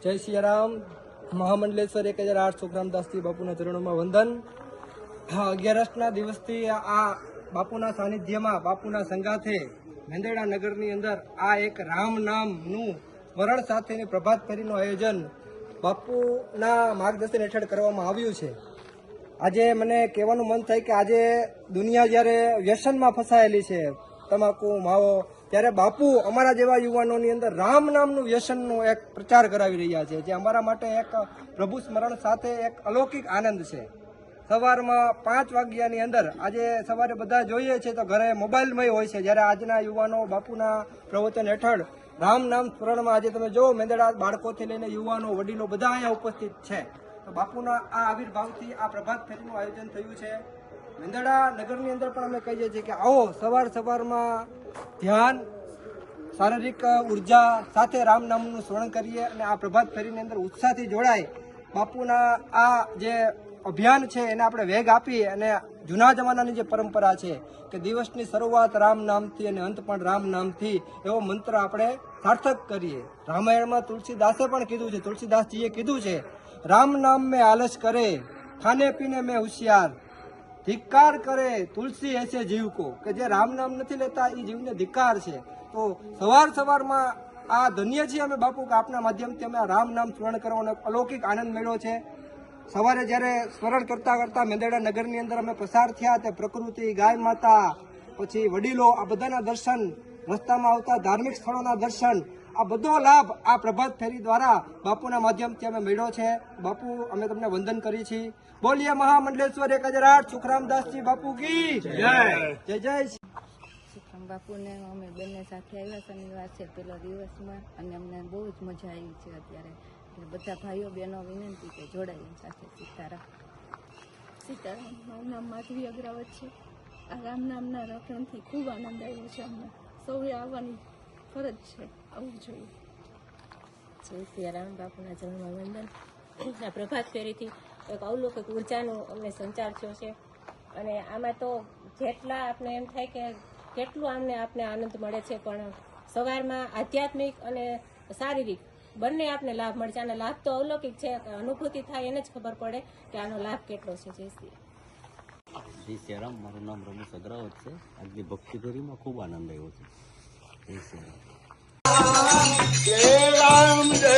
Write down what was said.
જય સિયારામ. મહામંડલેશ્વર 1008 સુખરામદાસજી બાપુના ચરણોમાં વંદન. 11ના દિવસથી આ બાપુના સાનિધ્યમાં બાપુના સંગાથે મેંદરડા નગરની અંદર આ એક રામ નામનું સ્મરણ સાથેની પ્રભાત ફેરીનું આયોજન બાપુના માર્ગદર્શન હેઠળ કરવામાં આવ્યું છે. આજે મને કહેવાનું મન થાય કે આજે દુનિયા જ્યારે વ્યસનમાં ફસાયેલી છે, તમાકુ માવો, ત્યારે બાપુ અમારા જેવા યુવાનોની અંદર રામ નામનું વ્યસનનો એક પ્રચાર કરાવી રહ્યા છે, જે અમારા માટે એક પ્રભુ સ્મરણ સાથે એક અલૌકિક આનંદ છે. સવારમાં 5 વાગ્યાની અંદર આજે સવારે બધા જોઈએ છે તો ઘરે મોબાઈલમય હોય છે, જ્યારે આજના યુવાનો બાપુના પ્રવચન હેઠળ રામ નામ સ્મરણમાં આજે તમે જો મેંદરડા બાળકોથી લઈને યુવાનો વડીલો બધા અહીંયા ઉપસ્થિત છે. તો બાપુના આ આવિર્ભાવથી આ પ્રભાત ફેરીનું આયોજન થયું છે. મેંદરડા નગરની અંદર પણ અમે કહીએ છીએ કે આવો સવારમાં ધ્યાન, શારીરિક ઉર્જા સાથે રામ નામનું સ્મરણ કરીએ અને આ પ્રભાત ફેરીની અંદર ઉત્સાહથી જોડાય. બાપુના આ જે અભિયાન છે એને આપણે વેગ આપીએ અને જૂના જમાનાની જે પરંપરા છે કે દિવસની શરૂઆત રામ નામથી અને અંત પણ રામ નામથી, એવો મંત્ર આપણે સાર્થક કરીએ. રામાયણમાં તુલસીદાસે પણ કીધું છે, તુલસીદાસજીએ કીધું છે, રામ નામ મેં આલસ કરે, ખાને પીને મેં હોશિયાર, ધિક્કાર કરે તુલસી એસે જીવ કો, કે જે રામ નામ નથી લેતા એ જીવને ધિક્કાર છે. તો સવારમાં આ ધન્ય છીએ અમે બાપુ કે આપના માધ્યમથી અમે રામ નામ સ્મરણ કરવાનો અલૌકિક આનંદ મેળવ્યો છે. સવારે જ્યારે સ્મરણ કરતા મેંદરડા નગરની અંદર અમે પસાર થયા, તે પ્રકૃતિ, ગાય માતા, પછી વડીલો, આ બધાના દર્શન, રસ્તામાં આવતા ધાર્મિક સ્થળોના દર્શન, આ બધો લાભ આ પ્રભાત ફેરી દ્વારા બાપુના માધ્યમથી અમે મેળવ્યો છે. બાપુ અમે તમને વંદન કરી છીએ. બોલીએ મહામંડલેશ્વર 1008 સુખરામદાસજી બાપુ કી જય. જય જય સુખરામ બાપુને અમે બંને સાથે આવ્યા. શનિવાર છે પેલો દિવસમાં, અને અમને બહુ જ મજા આવી છે અત્યારે. એટલે બધા ભાઈઓ બહેનો વિનંતી કે જોડાઈએ સાથે. સીતારામ. મારું નામ માધવી અગ્રવત છે. આ રામ નામના રટણથી ખૂબ આનંદ આવ્યો છે અમને. સૌએ આવવાની ફરજ છે, આવવું જોઈએ. જય સિયારામ. બાપુના ચરણમાં વંદન. આ પ્રભાત ફેરીથી એક અવલૌકિક ઉર્જાનો અમને સંચાર થયો છે, અને આમાં તો જેટલા આપણે એમ થાય કે કેટલું આપને આનંદ મળે છે, પણ સવારમાં આધ્યાત્મિક અને શારીરિક બંને આપને લાભ મળે છે. આનો લાભ તો અવલૌકિક છે, અનુભૂતિ થાય એને જ ખબર પડે કે આનો લાભ કેટલો છે. જય સિયારામ. મારું નામ રમેશ અગ્રવત છે. આજની ભક્તિ ફેરીમાં ખૂબ આનંદ આવ્યો છે. જય સિયારામ. જય રામ જય